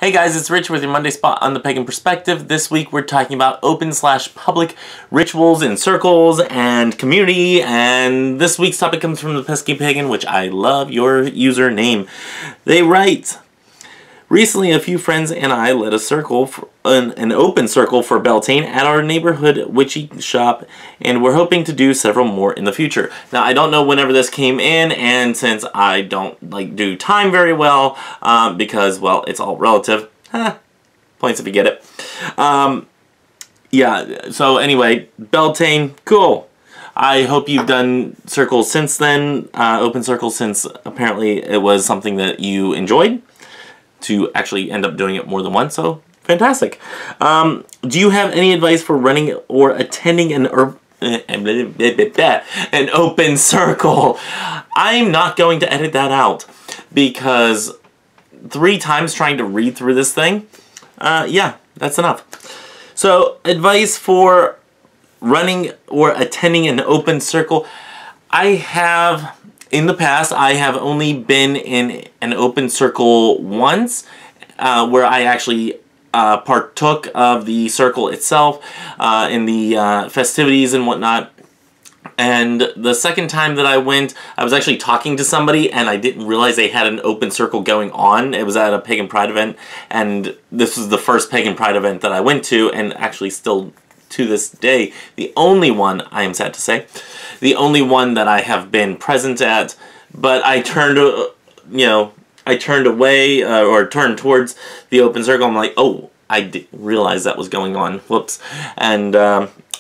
Hey guys, it's Rich with your Monday Spot on the Pagan Perspective. This week we're talking about open/public rituals in circles and community, and this week's topic comes from the Pesky Pagan, which I love your username. They write, recently a few friends and I led a circle, an open circle for Beltane at our neighborhood witchy shop, and we're hoping to do several more in the future. Now, I don't know whenever this came in, and since I don't do time very well, because, well, it's all relative, points if you get it. Yeah, so anyway, Beltane, cool. I hope you've done circles since then, open circles, since apparently it was something that you enjoyed to actually end up doing it more than once, so fantastic. Do you have any advice for running or attending an open circle? I'm not going to edit that out, because 3 times trying to read through this thing, yeah, that's enough. So, advice for running or attending an open circle. In the past, I have only been in an open circle once, where I actually partook of the circle itself, in the festivities and whatnot. And the second time that I went, I was actually talking to somebody, and I didn't realize they had an open circle going on. It was at a Pagan Pride event, and this was the first Pagan Pride event that I went to, and actually still to this day, the only one, I am sad to say, the only one that I have been present at. But I turned, I turned away, or turned towards the open circle. I'm like, oh, I didn't realize that was going on. Whoops. And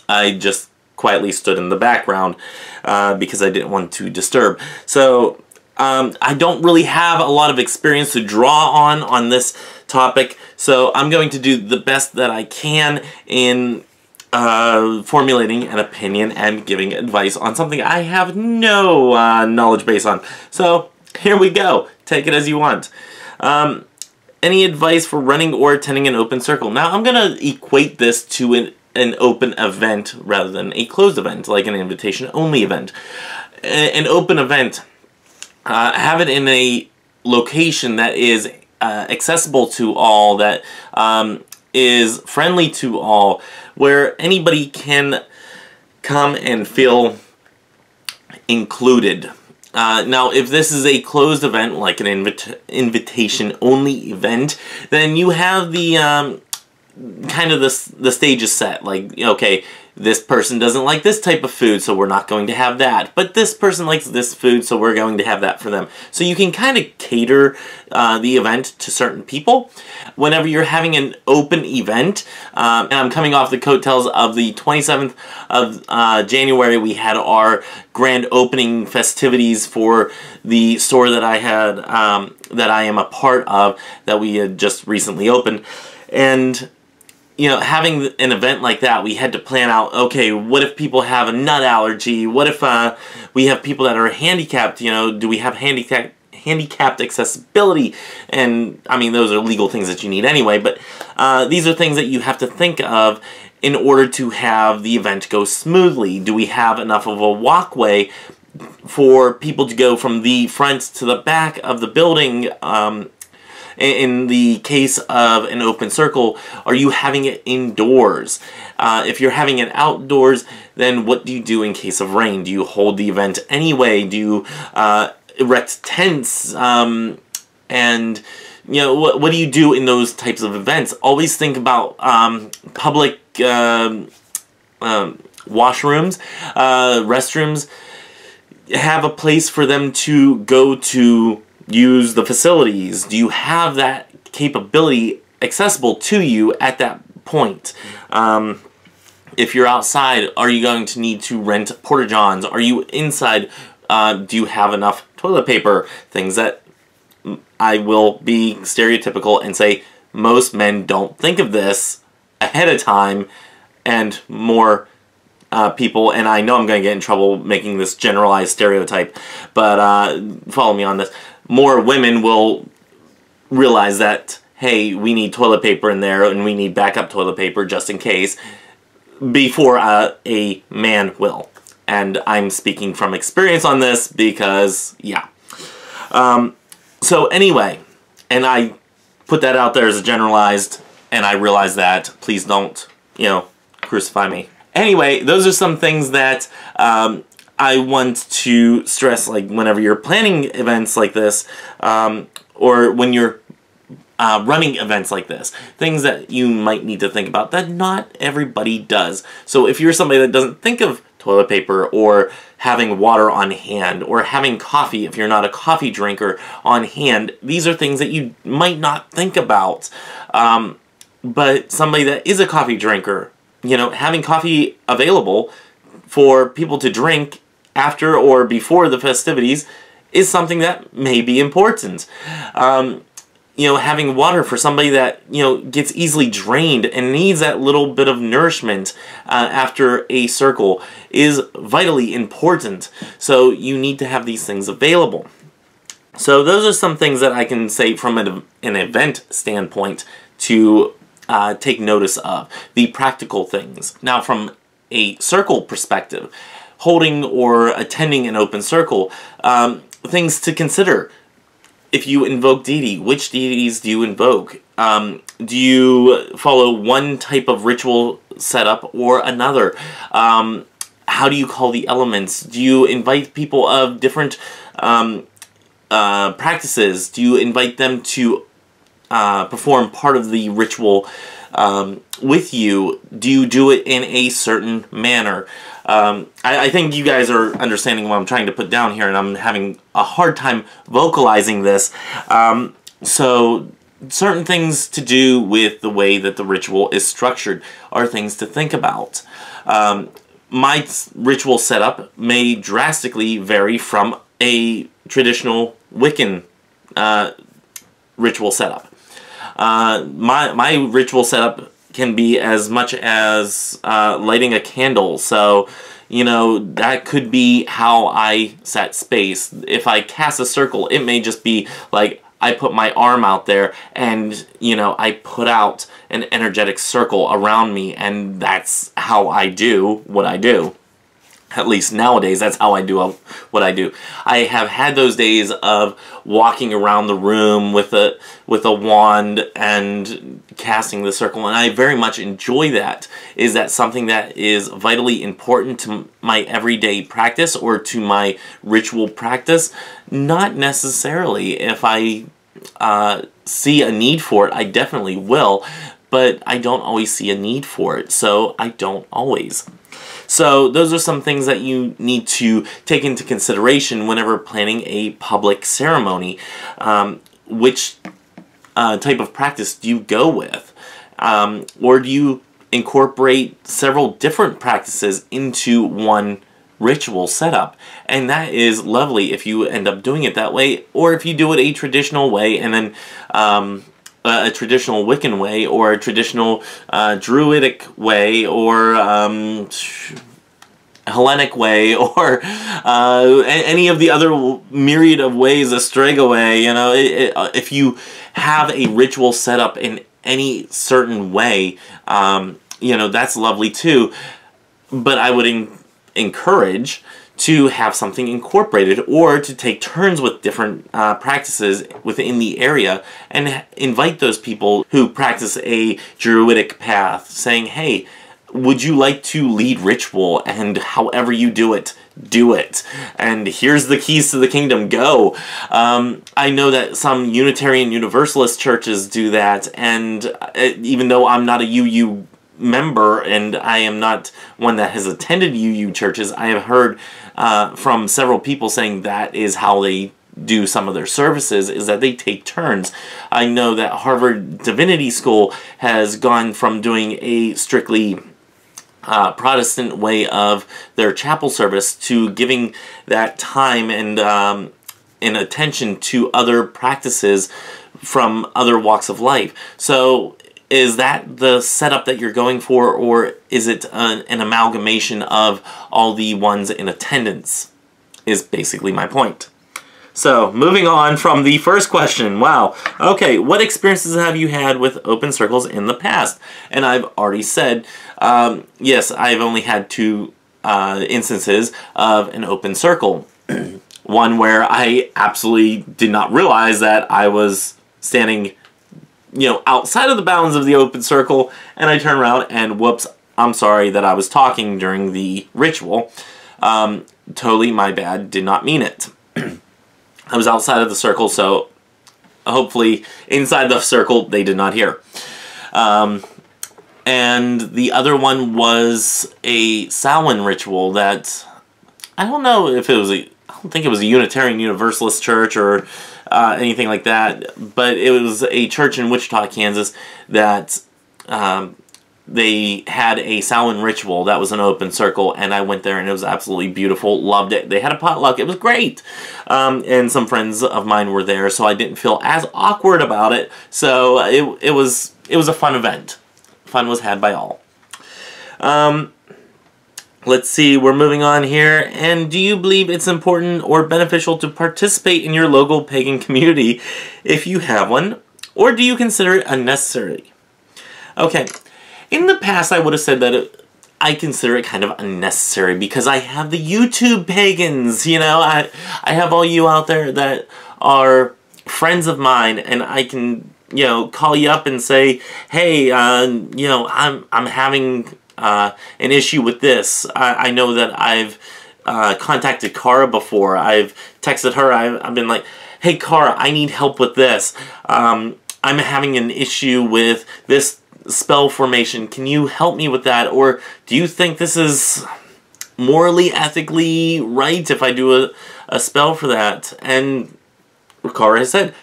I just quietly stood in the background, because I didn't want to disturb. So I don't really have a lot of experience to draw on this topic. So I'm going to do the best that I can in formulating an opinion and giving advice on something I have no knowledge base on. So here we go. Take it as you want. Any advice for running or attending an open circle? Now I'm going to equate this to an open event rather than a closed event, like an invitation-only event. An open event, have it in a location that is accessible to all, that is friendly to all, where anybody can come and feel included. Now, if this is a closed event, like an invitation-only event, then you have the kind of the stage is set. Like, okay, this person doesn't like this type of food, so we're not going to have that. But this person likes this food, so we're going to have that for them. So you can kind of cater the event to certain people. Whenever you're having an open event, and I'm coming off the coattails of the 27th of January, we had our grand opening festivities for the store that I had, that I am a part of, that we had just recently opened. And having an event like that, we had to plan out, okay, what if people have a nut allergy? What if we have people that are handicapped? Do we have handicapped accessibility? And, I mean, those are legal things that you need anyway, but these are things that you have to think of in order to have the event go smoothly. Do we have enough of a walkway for people to go from the front to the back of the building? In the case of an open circle, are you having it indoors? If you're having it outdoors, then what do you do in case of rain? Do you hold the event anyway? Do you erect tents? And, what do you do in those types of events? Always think about public washrooms, restrooms. Have a place for them to go to use the facilities. Do you have that capability accessible to you at that point? If you're outside, are you going to need to rent porta-johns? Are you inside? Do you have enough toilet paper? Things that I will be stereotypical and say most men don't think of this ahead of time, and more people, and I know I'm going to get in trouble making this generalized stereotype, but follow me on this. More women will realize that, hey, we need toilet paper in there, and we need backup toilet paper just in case, before a man will. And I'm speaking from experience on this because, yeah. So anyway, and I put that out there as a generalized, and I realize that. Please don't, crucify me. Anyway, those are some things that I want to stress, like whenever you're planning events like this, or when you're running events like this, things that you might need to think about that not everybody does. So if you're somebody that doesn't think of toilet paper or having water on hand or having coffee, if you're not a coffee drinker, on hand, these are things that you might not think about. But somebody that is a coffee drinker, having coffee available for people to drink after or before the festivities is something that may be important. Having water for somebody that, gets easily drained and needs that little bit of nourishment after a circle is vitally important. So you need to have these things available. So those are some things that I can say from an event standpoint to take notice of. The practical things. Now from a circle perspective, holding or attending an open circle, things to consider. If you invoke deity, which deities do you invoke? Do you follow one type of ritual setup or another? How do you call the elements? Do you invite people of different practices? Do you invite them to perform part of the ritual with you? Do you do it in a certain manner? I think you guys are understanding what I'm trying to put down here, and I'm having a hard time vocalizing this. So certain things to do with the way that the ritual is structured are things to think about. My ritual setup may drastically vary from a traditional Wiccan ritual setup. My ritual setup can be as much as lighting a candle. So, that could be how I set space. If I cast a circle, it may just be like I put my arm out there and, I put out an energetic circle around me, and that's how I do what I do. At least nowadays, that's how I do what I do. I have had those days of walking around the room with a wand and casting the circle, and I very much enjoy that. Is that something that is vitally important to my everyday practice or to my ritual practice? Not necessarily. If I see a need for it, I definitely will, but I don't always see a need for it, so I don't always. So those are some things that you need to take into consideration whenever planning a public ceremony. Which type of practice do you go with? Or do you incorporate several different practices into one ritual setup? And that is lovely if you end up doing it that way, or if you do it a traditional way and then a traditional Wiccan way, or a traditional Druidic way, or Hellenic way, or any of the other myriad of ways, a Strega way. If you have a ritual set up in any certain way, that's lovely too. But I would encourage to have something incorporated, or to take turns with different practices within the area and invite those people who practice a Druidic path, saying, hey, would you like to lead ritual, and however you do it, do it. And here's the keys to the kingdom, go. I know that some Unitarian Universalist churches do that, and even though I'm not a UU member, and I am not one that has attended UU churches, I have heard from several people saying that is how they do some of their services, is that they take turns. I know that Harvard Divinity School has gone from doing a strictly Protestant way of their chapel service to giving that time and attention to other practices from other walks of life. So is that the setup that you're going for, or is it an amalgamation of all the ones in attendance, is basically my point. So, moving on from the first question. Wow. Okay, what experiences have you had with open circles in the past? And I've already said, yes, I've only had 2 instances of an open circle. One where I absolutely did not realize that I was standing outside of the bounds of the open circle, and I turn around and whoops, I'm sorry that I was talking during the ritual. Totally my bad, did not mean it. I was outside of the circle, so hopefully inside the circle they did not hear. And the other one was a Samhain ritual that, I don't know if it was I don't think it was a Unitarian Universalist church or anything like that, but it was a church in Wichita, Kansas that they had a Samhain ritual that was an open circle, and I went there and it was absolutely beautiful. Loved it. They had a potluck. It was great. And some friends of mine were there, so I didn't feel as awkward about it. So it was a fun event. Fun was had by all. Let's see, we're moving on here. And do you believe it's important or beneficial to participate in your local pagan community if you have one? Or do you consider it unnecessary? Okay, in the past I would have said that I consider it kind of unnecessary because I have the YouTube pagans, I have all you out there that are friends of mine, and I can, call you up and say, hey, I'm having an issue with this. I know that I've contacted Cara before. I've texted her. I've been like, hey, Cara, I need help with this. I'm having an issue with this spell formation. Can you help me with that? Or do you think this is morally, ethically right if I do a spell for that? And Cara has said,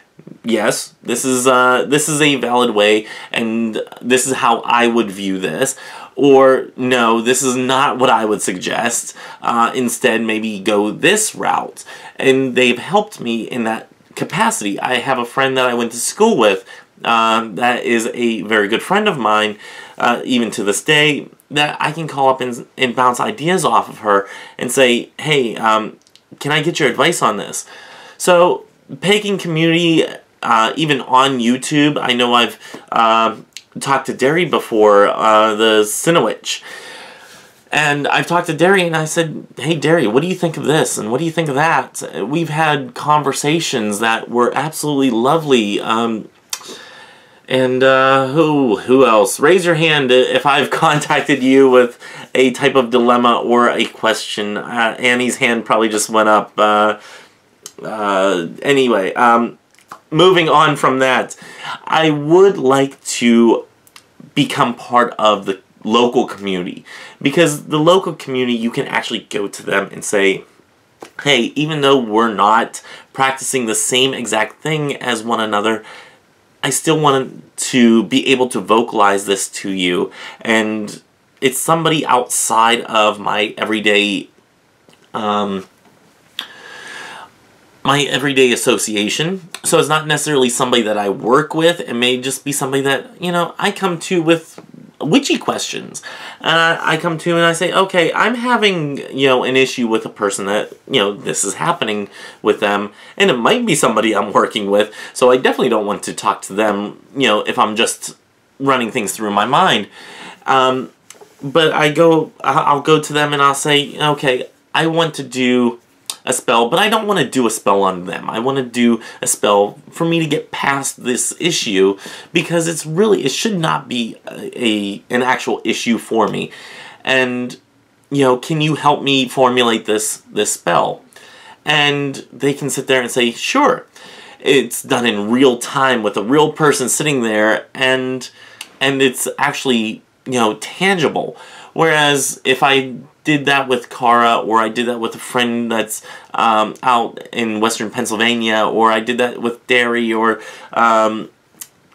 yes, this is a valid way, and this is how I would view this. Or, no, this is not what I would suggest. Instead, maybe go this route. And they've helped me in that capacity. I have a friend that I went to school with that is a very good friend of mine, even to this day, that I can call up and bounce ideas off of her and say, hey, can I get your advice on this? So, pagan community, even on YouTube, I know I've talked to Derry before, the Sinowitch. And I've talked to Derry and I said, hey Derry, what do you think of this? And what do you think of that? We've had conversations that were absolutely lovely. And who else? Raise your hand if I've contacted you with a type of dilemma or a question. Annie's hand probably just went up. Anyway, moving on from that, I would like to become part of the local community, because the local community, you can actually go to them and say, hey, even though we're not practicing the same exact thing as one another, I still want to be able to vocalize this to you, and it's somebody outside of my everyday association. So it's not necessarily somebody that I work with. It may just be somebody that, I come to with witchy questions. I come to and I say, okay, I'm having, an issue with a person that, this is happening with them. And it might be somebody I'm working with. So I definitely don't want to talk to them, if I'm just running things through my mind. But I'll go to them and I'll say, okay, I want to do a spell, but I don't want to do a spell on them. I want to do a spell for me to get past this issue, because it should not be an actual issue for me. And, can you help me formulate this spell? And they can sit there and say, sure. It's done in real time with a real person sitting there, and it's actually, tangible. Whereas if I did that with Cara, or I did that with a friend that's out in western Pennsylvania, or I did that with Derry or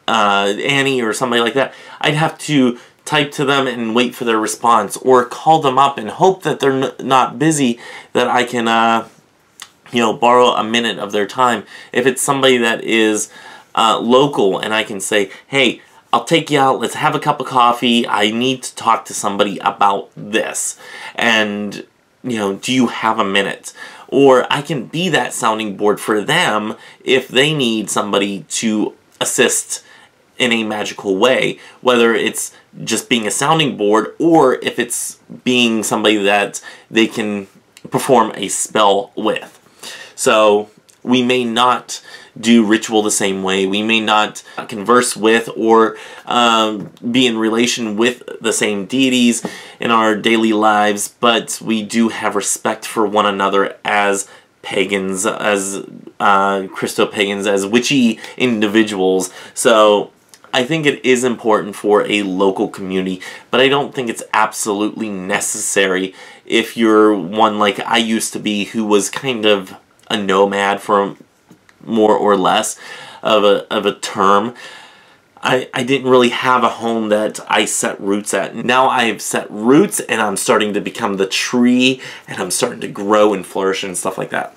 Annie or somebody like that, I'd have to type to them and wait for their response, or call them up and hope that they're not busy, that I can borrow a minute of their time. If it's somebody that is local, and I can say, hey, I'll take you out, let's have a cup of coffee, I need to talk to somebody about this. And, do you have a minute? Or I can be that sounding board for them if they need somebody to assist in a magical way. Whether it's just being a sounding board, or if it's being somebody that they can perform a spell with. So we may not do ritual the same way. We may not converse with or be in relation with the same deities in our daily lives, but we do have respect for one another as pagans, as Christo-pagans, as witchy individuals. So I think it is important for a local community, but I don't think it's absolutely necessary if you're one like I used to be, who was kind of a nomad for more or less of a term. I didn't really have a home that I set roots at. Now I've set roots and I'm starting to become the tree, and I'm starting to grow and flourish and stuff like that.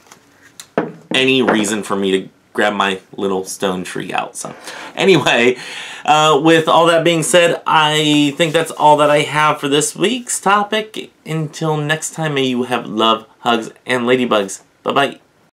Any reason for me to grab my little stone tree out. So anyway, with all that being said, I think that's all that I have for this week's topic. Until next time, may you have love, hugs, and ladybugs. Bye-bye.